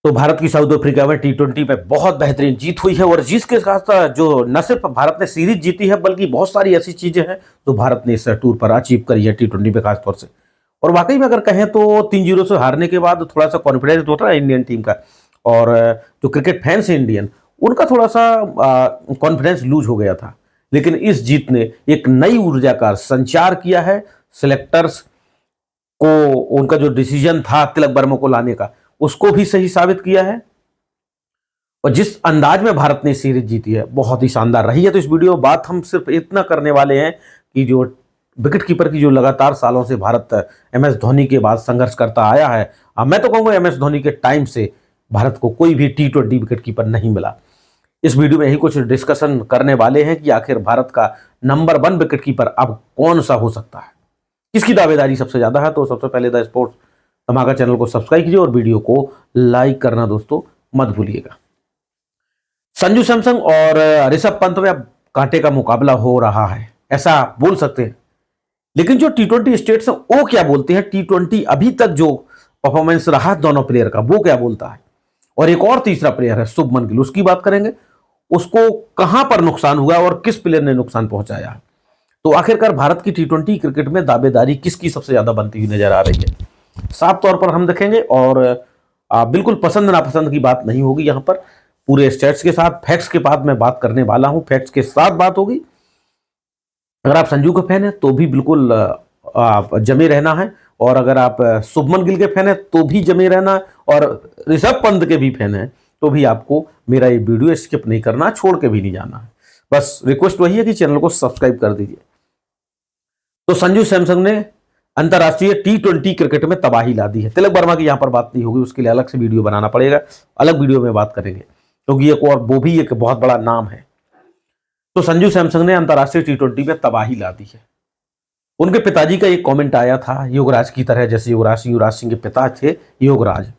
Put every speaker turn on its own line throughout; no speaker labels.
तो भारत की south Africa में टी20 में बहुत बेहतरीन जीत हुई है और जीत के साथ जो न सिर्फ भारत ने सीरीज जीती है बल्कि बहुत सारी ऐसी चीजें हैं जो भारत ने इस टूर पर अचीव करी है टी20 पे खासतौर से। और वाकई में अगर कहें तो 3-0 से हारने के बाद थोड़ा सा कॉन्फिडेंस होता है इंडियन टीम का, और जो क्रिकेट फैंस है इंडियन उनका थोड़ा सा कॉन्फिडेंस लूज हो गया था। लेकिन इस जीत ने एक नई ऊर्जा का संचार किया है। सिलेक्टर्स को उनका जो डिसीजन था तिलक वर्मा को लाने का उसको भी सही साबित किया है, और जिस अंदाज में भारत ने सीरीज जीती है बहुत ही शानदार रही है। तो इस वीडियो में बात हम सिर्फ इतना करने वाले हैं कि जो विकेट कीपर की जो लगातार सालों से भारत MS धोनी के बाद संघर्ष करता आया है, मैं तो कहूंगा MS धोनी के टाइम से भारत को कोई भी टी20 विकेट कीपर नहीं मिला। इस वीडियो में यही कुछ डिस्कशन करने वाले हैं कि आखिर भारत का नंबर 1 विकेट कीपर अब कौन सा हो सकता है, किसकी दावेदारी सबसे ज्यादा है। तो सबसे पहले द स्पोर्ट्स धमाका चैनल को सब्सक्राइब कीजिए और वीडियो को लाइक करना दोस्तों मत भूलिएगा। संजू सैमसन और ऋषभ पंत में अब कांटे का मुकाबला हो रहा है, ऐसा बोल सकते हैं। लेकिन जो टी20 स्टेट्स हैं वो क्या बोलते हैं, टी20 अभी तक जो परफॉर्मेंस रहा दोनों प्लेयर का वो क्या बोलता है। और एक और तीसरा प्लेयर है शुभमन गिल, उसकी बात करेंगे, उसको कहां पर नुकसान हुआ और किस प्लेयर ने नुकसान पहुंचाया। तो आखिरकार भारत की टी20 क्रिकेट में दावेदारी किसकी सबसे ज्यादा बनती हुई नजर आ रही है, साफ तौर पर हम देखेंगे। और बिल्कुल पसंद नापसंद की बात नहीं होगी, यहां पर पूरे स्टैट्स के साथ फैक्ट्स के बाद मैं बात करने वाला हूं, फैक्ट्स के साथ बात होगी। अगर आप संजू के फैन हैं तो भी बिल्कुल आप जमे रहना है, और अगर आप शुभमन गिल के फैन हैं तो भी जमे रहना है, और ऋषभ पंत के भी फैन हैं तो भी आपको मेरा ये वीडियो स्किप नहीं करना, छोड़ के भी नहीं जाना है। बस रिक्वेस्ट वही है कि चैनल को सब्सक्राइब कर दीजिए। तो संजू सैमसन ने अंतरराष्ट्रीय टी20 क्रिकेट में तबाही ला दी है। तिलक वर्मा की यहां पर बात नहीं होगी, उसके लिए अलग से वीडियो बनाना पड़ेगा, अलग वीडियो में बात करेंगे क्योंकि एक और वो भी एक बहुत बड़ा नाम है। तो संजू सैमसन ने अंतरराष्ट्रीय टी20 में तबाही ला दी है। उनके पिताजी का एक कमेंट आया था युवराज की तरह, जैसे युवराज सिंह के पिता थे युवराज,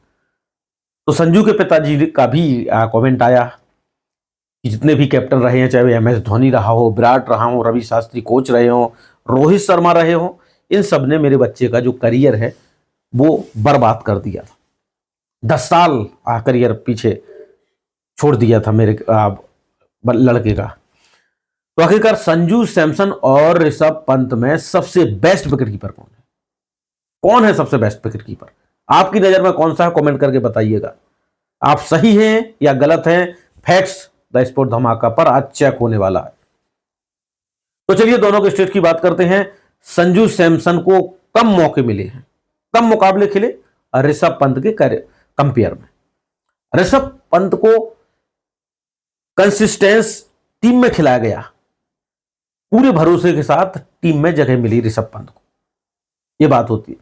तो संजू के पिताजी का भी कमेंट आया कि जितने भी कैप्टन रहे हैं, चाहे MS धोनी रहा हो, विराट रहा हो, रवि शास्त्री कोच रहे हो, रोहित शर्मा रहे हो, इन सब ने मेरे बच्चे का जो करियर है वो बर्बाद कर दिया था। 10 साल करियर पीछे छोड़ दिया था मेरे लड़के का। तो आखिरकार संजू सैमसन और ऋषभ पंत में सबसे बेस्ट विकेट कीपर कौन है? कौन है सबसे बेस्ट विकेट कीपर आपकी नजर में, कौन सा है? कमेंट करके बताइएगा। आप सही हैं या गलत हैं? फैक्ट्स द स्पोर्ट धमाका पर आज चेक होने वाला है। तो चलिए दोनों के स्टेट की बात करते हैं। संजू सैमसन को कम मौके मिले हैं, कम मुकाबले खेले ऋषभ पंत के कंपेयर में। ऋषभ पंत को कंसिस्टेंस टीम में खिलाया गया, पूरे भरोसे के साथ टीम में जगह मिली ऋषभ पंत को, यह बात होती है।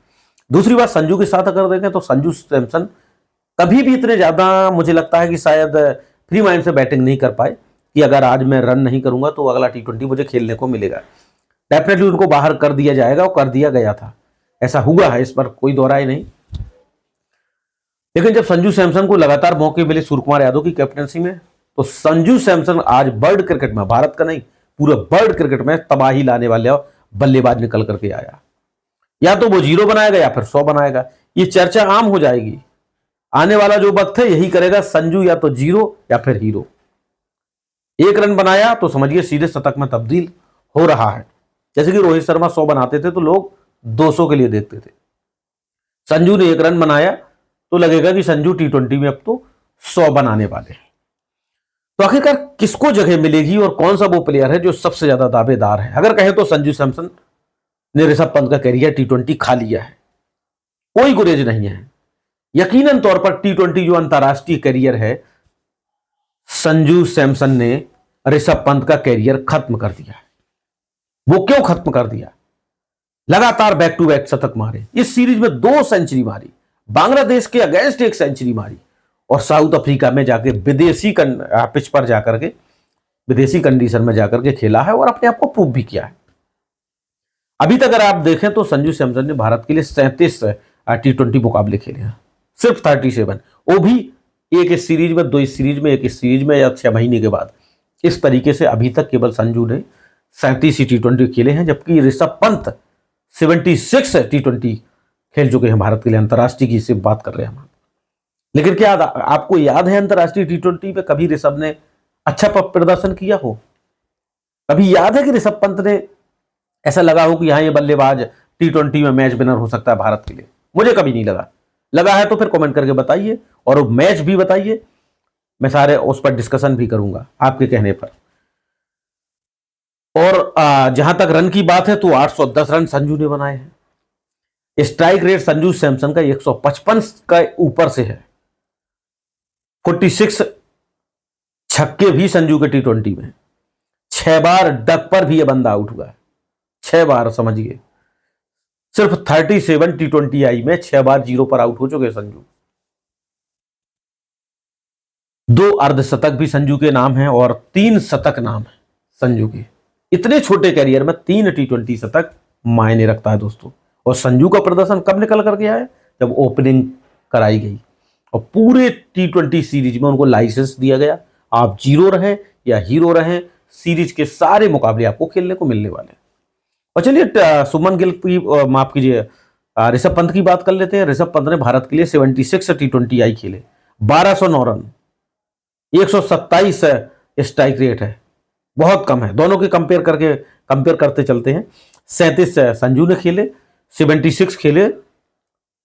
दूसरी बात संजू के साथ अगर देखें तो संजू सैमसन कभी भी इतने ज्यादा मुझे लगता है कि शायद फ्री माइंड से बैटिंग नहीं कर पाए कि अगर आज मैं रन नहीं करूंगा तो अगला टी20 मुझे खेलने को मिलेगा। डेफिनेटली उनको बाहर कर दिया जाएगा, और कर दिया गया था, ऐसा हुआ है, इस पर कोई दो राय नहीं। लेकिन जब संजू सैमसन को लगातार मौके मिले सूर्यकुमार यादव की कैप्टनसी में, तो संजू सैमसन आज वर्ल्ड क्रिकेट में, भारत का नहीं पूरे वर्ल्ड क्रिकेट में तबाही लाने वाले बल्लेबाज निकल करके आया। या तो वो 0 बनाएगा या फिर 100 बनाएगा, ये चर्चा आम हो जाएगी। आने वाला जो वक्त है यही करेगा, संजू या तो 0 या फिर हीरो। 1 रन बनाया तो समझिए सीधे शतक में तब्दील हो रहा है। जैसे कि रोहित शर्मा 100 बनाते थे तो लोग 200 के लिए देखते थे, संजू ने 1 रन बनाया तो लगेगा कि संजू टी20 में अब तो 100 बनाने वाले हैं। तो आखिरकार किसको जगह मिलेगी और कौन सा वो प्लेयर है जो सबसे ज्यादा दावेदार है? अगर कहें तो संजू सैमसन ने ऋषभ पंत का कैरियर टी20 खा लिया है, कोई गुरेज नहीं है। यकीनन तौर पर टी20 जो अंतरराष्ट्रीय कैरियर है, संजू सैमसन ने ऋषभ पंत का कैरियर खत्म कर दिया है। वो क्यों खत्म कर दिया? लगातार बैक टू बैक शतक मारे, इस सीरीज में 2 सेंचुरी मारी, बांग्लादेश के अगेंस्ट 1 सेंचुरी मारी, और साउथ अफ्रीका में जाके विदेशी पिच पर जाकर के विदेशी कंडीशन में जाकर के खेला है और अपने आप को प्रूव भी किया है। अभी तक अगर आप देखें तो संजू सैमसन ने भारत के लिए 37 टी20 मुकाबले खेले हैं, सिर्फ 37, वो भी एक इस सीरीज में, 2 इस सीरीज में, 1 इस सीरीज में, या 6 महीने के बाद। इस तरीके से अभी तक केवल संजू ने 37 टी20 खेले हैं, जबकि ऋषभ पंत 76 टी20 खेल चुके हैं भारत के लिए, अंतरराष्ट्रीय की सिर्फ बात कर रहे हैं हम। लेकिन क्या आपको याद है अंतर्राष्ट्रीय T20 पे कभी ऋषभ ने अच्छा प्रदर्शन किया हो? कभी याद है कि ऋषभ पंत ने ऐसा लगा हो कि हाँ ये बल्लेबाज T20 में मैच विनर हो सकता है भारत के लिए? मुझे कभी नहीं लगा। लगा है तो फिर कमेंट करके बताइए और वो मैच भी बताइए, मैं सारे उस पर डिस्कशन भी करूंगा आपके कहने पर। और जहां तक रन की बात है तो 810 रन संजू ने बनाए हैं। स्ट्राइक रेट संजू सैमसन का 155 का ऊपर से है। 46 छक्के भी संजू के T20 में। 6 बार डक पर भी यह बंदा आउट हुआ है, 6 बार, समझिए। सिर्फ 37 T20 आई में 6 बार 0 पर आउट हो चुके संजू। 2 अर्धशतक भी संजू के नाम है और 3 शतक नाम है संजू के। इतने छोटे कैरियर में 3 T20 शतक मायने रखता है दोस्तों। और संजू का प्रदर्शन कब निकल कर गया है? जब ओपनिंग कराई गई और पूरे T20 सीरीज में उनको लाइसेंस दिया गया, आप जीरो रहे या हीरो रहे, सीरीज के सारे मुकाबले आपको खेलने को मिलने वाले हैं। और चलिए सुमन गिल की, माफ कीजिए, ऋषभ पंत की बात कर लेते हैं। ऋषभ पंत ने भारत के लिए 76 T20 आई खेले, 1209 रन, 127 स्ट्राइक रेट है, बहुत कम है। दोनों के कंपेयर करते चलते हैं। 37 संजू ने खेले, 76 खेले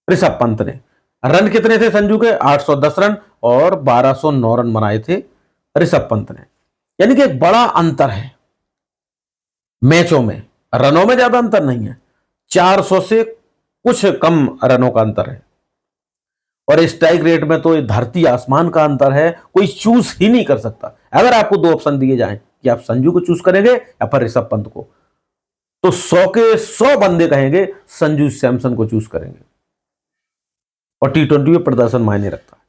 ऋषभ पंत ने। रन कितने थे संजू के? 810 रन और 1209 रन बनाए थे ऋषभ पंत ने। यानी कि एक बड़ा अंतर है मैचों में। रनों में ज्यादा अंतर नहीं है, 400 से कुछ कम रनों का अंतर है। और स्ट्राइक रेट में तो धरती आसमान का अंतर है, कोई चूज ही नहीं कर सकता। अगर आपको 2 ऑप्शन दिए जाएं कि आप संजू को चूज करेंगे या फिर ऋषभ पंत को, तो 100 के 100 बंदे कहेंगे संजू सैमसन को चूज करेंगे। और T20 में प्रदर्शन मायने रखता है।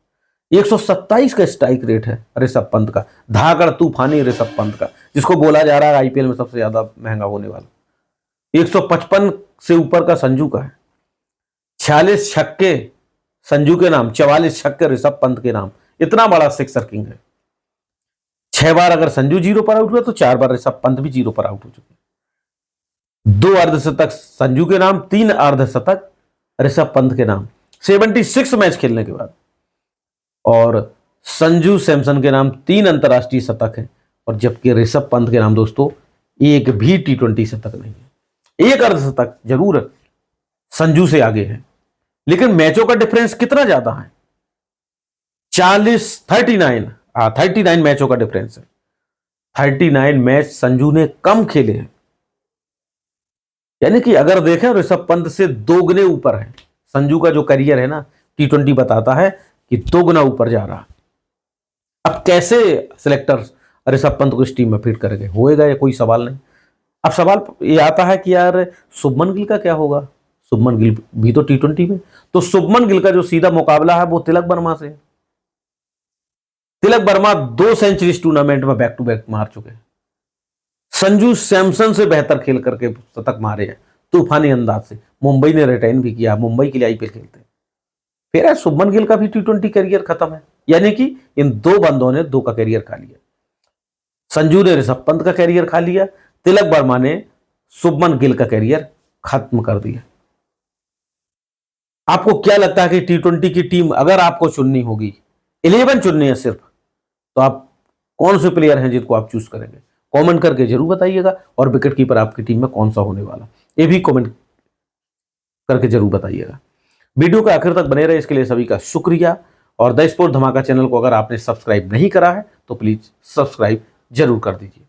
127 का स्ट्राइक रेट है ऋषभ पंत का, धाकड़ तूफानी ऋषभ पंत का, जिसको बोला जा रहा है आईपीएल में सबसे ज्यादा महंगा होने वाला। 155 से ऊपर का संजू का है। 46 छक्के संजू के नाम, 44 छक्के ऋषभ पंत के नाम। इतना बड़ा सिक्सर किंग है। 6 बार अगर संजू 0 पर आउट हुआ तो 4 बार ऋषभ पंत भी 0 पर आउट हो चुके। 2 अर्धशतक संजू के नाम, 3 अर्धशतक ऋषभ पंत के नाम, 76 मैच खेलने के बाद। और संजू सैमसन के नाम 3 अंतरराष्ट्रीय शतक है, और जबकि ऋषभ पंत के नाम दोस्तों एक भी T20 शतक नहीं है। एक अर्धशतक जरूर संजू से आगे है, लेकिन मैचों का डिफरेंस कितना ज्यादा है? 39 मैचों का डिफरेंस है। 39 मैच संजू ने कम खेले हैं। यानी कि अगर देखें ऋषभ पंत से 2 गुने ऊपर है संजू का जो करियर है ना। T20 बताता है कि 2 गुना ऊपर जा रहा। अब कैसे सिलेक्टर ऋषभ पंत को इस टीम में फिट करेंगे, होएगा या कोई सवाल नहीं। अब सवाल ये आता है कि यार शुभमन गिल का क्या होगा? शुभमन गिल भी तो T20 में, तो शुभमन गिल का जो सीधा मुकाबला है वो तिलक वर्मा से। तिलक वर्मा 2 सेंचुरीज टूर्नामेंट में बैक टू बैक मार चुके हैं। संजू सैमसन से बेहतर खेल करके शतक मारे हैं तूफानी अंदाज से। मुंबई ने रिटेन भी किया, मुंबई के लिए आईपीएल खेलते हैं। फिर है शुभमन गिल का भी T20 करियर खत्म है। यानी कि इन 2 बंदों ने 2 का करियर खा लिया। संजू ने ऋषभ पंत का करियर खा लिया, तिलक वर्मा ने शुभमन गिल का करियर खत्म कर दिया। आपको क्या लगता है कि T20 की टीम अगर आपको चुननी होगी, 11 चुननी है सिर्फ, तो आप कौन से प्लेयर हैं जिनको आप चूज करेंगे? कमेंट करके जरूर बताइएगा। और विकेट कीपर आपकी टीम में कौन सा होने वाला, ये भी कमेंट करके जरूर बताइएगा। वीडियो का आखिर तक बने रहे इसके लिए सभी का शुक्रिया। और द स्पोर्ट धमाका चैनल को अगर आपने सब्सक्राइब नहीं करा है तो प्लीज सब्सक्राइब जरूर कर दीजिए।